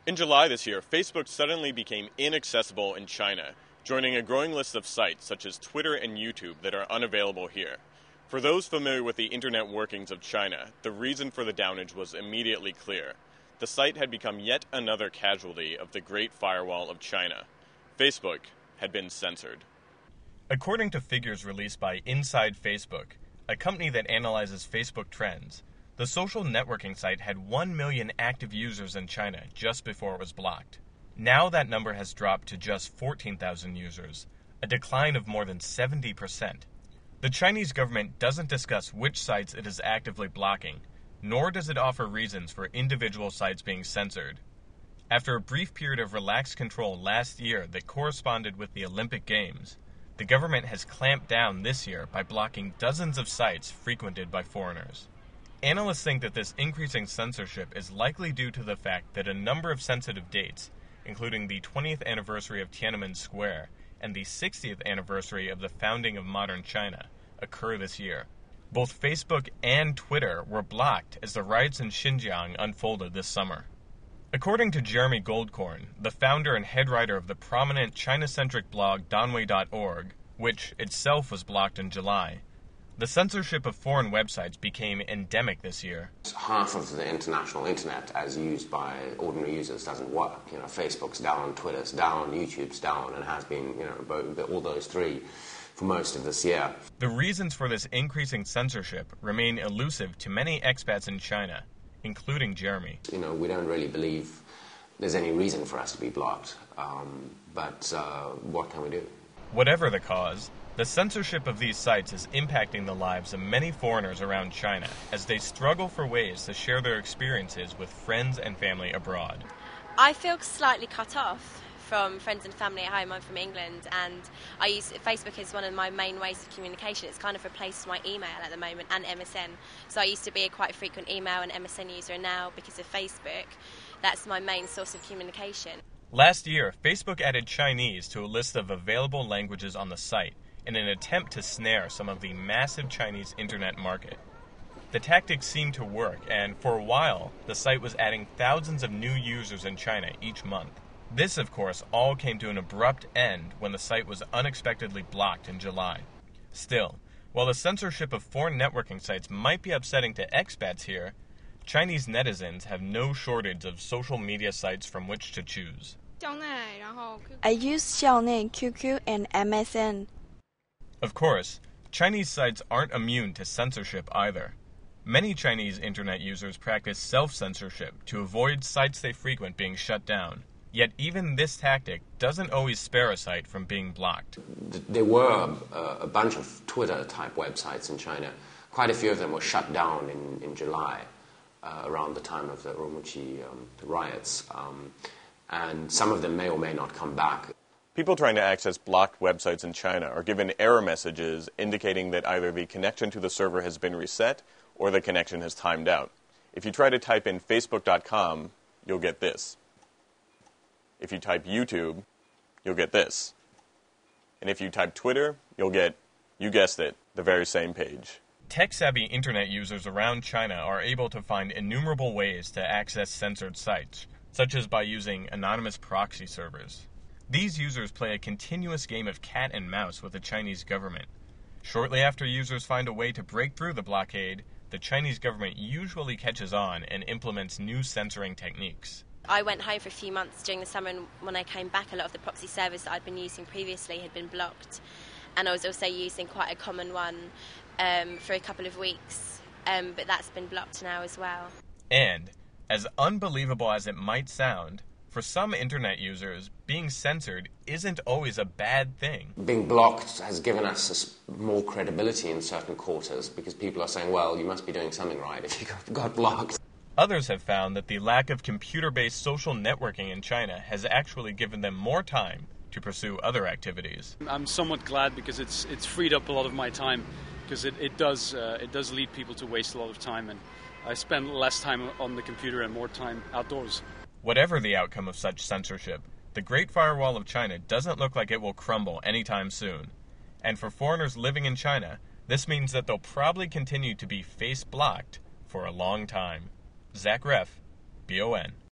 In July this year, Facebook suddenly became inaccessible in China, joining a growing list of sites such as Twitter and YouTube that are unavailable here. For those familiar with the internet workings of China, the reason for the downage was immediately clear. The site had become yet another casualty of the Great Firewall of China. Facebook had been censored. According to figures released by Inside Facebook, a company that analyzes Facebook trends, the social networking site had 1 million active users in China just before it was blocked. Now that number has dropped to just 14,000 users, a decline of more than 70%. The Chinese government doesn't discuss which sites it is actively blocking, nor does it offer reasons for individual sites being censored. After a brief period of relaxed control last year that corresponded with the Olympic Games, the government has clamped down this year by blocking dozens of sites frequented by foreigners. Analysts think that this increasing censorship is likely due to the fact that a number of sensitive dates, including the 20th anniversary of Tiananmen Square and the 60th anniversary of the founding of modern China, occur this year. Both Facebook and Twitter were blocked as the riots in Xinjiang unfolded this summer. According to Jeremy Goldkorn, the founder and head writer of the prominent China-centric blog Danwei.org, which itself was blocked in July, the censorship of foreign websites became endemic this year. Half of the international internet, as used by ordinary users, doesn't work. Facebook's down, Twitter's down, YouTube's down, and has been, all those three for most of this year. The reasons for this increasing censorship remain elusive to many expats in China, including Jeremy. We don't really believe there's any reason for us to be blocked, but what can we do? Whatever the cause, the censorship of these sites is impacting the lives of many foreigners around China as they struggle for ways to share their experiences with friends and family abroad. I feel slightly cut off from friends and family at home. I'm from England, and Facebook is one of my main ways of communication. It's kind of replaced my email at the moment and MSN. So I used to be a quite frequent email and MSN user, and now because of Facebook, that's my main source of communication. Last year, Facebook added Chinese to a list of available languages on the site in an attempt to snare some of the massive Chinese internet market. The tactics seemed to work, and for a while, the site was adding thousands of new users in China each month. This, of course, all came to an abrupt end when the site was unexpectedly blocked in July. Still, while the censorship of foreign networking sites might be upsetting to expats here, Chinese netizens have no shortage of social media sites from which to choose. I use Xiaonei, QQ, and MSN. Of course, Chinese sites aren't immune to censorship either. Many Chinese internet users practice self-censorship to avoid sites they frequent being shut down. Yet even this tactic doesn't always spare a site from being blocked. There were a bunch of Twitter-type websites in China. Quite a few of them were shut down in July, around the time of the Urumqi riots. And some of them may or may not come back. People trying to access blocked websites in China are given error messages indicating that either the connection to the server has been reset or the connection has timed out. If you try to type in Facebook.com, you'll get this. If you type YouTube, you'll get this. And if you type Twitter, you'll get, you guessed it, the very same page. Tech-savvy internet users around China are able to find innumerable ways to access censored sites, such as by using anonymous proxy servers. These users play a continuous game of cat and mouse with the Chinese government. Shortly after users find a way to break through the blockade, the Chinese government usually catches on and implements new censoring techniques. I went home for a few months during the summer, and when I came back, a lot of the proxy servers that I'd been using previously had been blocked. And I was also using quite a common one for a couple of weeks, but that's been blocked now as well. And, as unbelievable as it might sound, for some internet users, being censored isn't always a bad thing. Being blocked has given us more credibility in certain quarters because people are saying, well, you must be doing something right if you got blocked. Others have found that the lack of computer-based social networking in China has actually given them more time to pursue other activities. I'm somewhat glad because it's freed up a lot of my time, because it does lead people to waste a lot of time, and I spend less time on the computer and more time outdoors. Whatever the outcome of such censorship, the Great Firewall of China doesn't look like it will crumble anytime soon. And for foreigners living in China, this means that they'll probably continue to be face-blocked for a long time. Zach Reff, BON.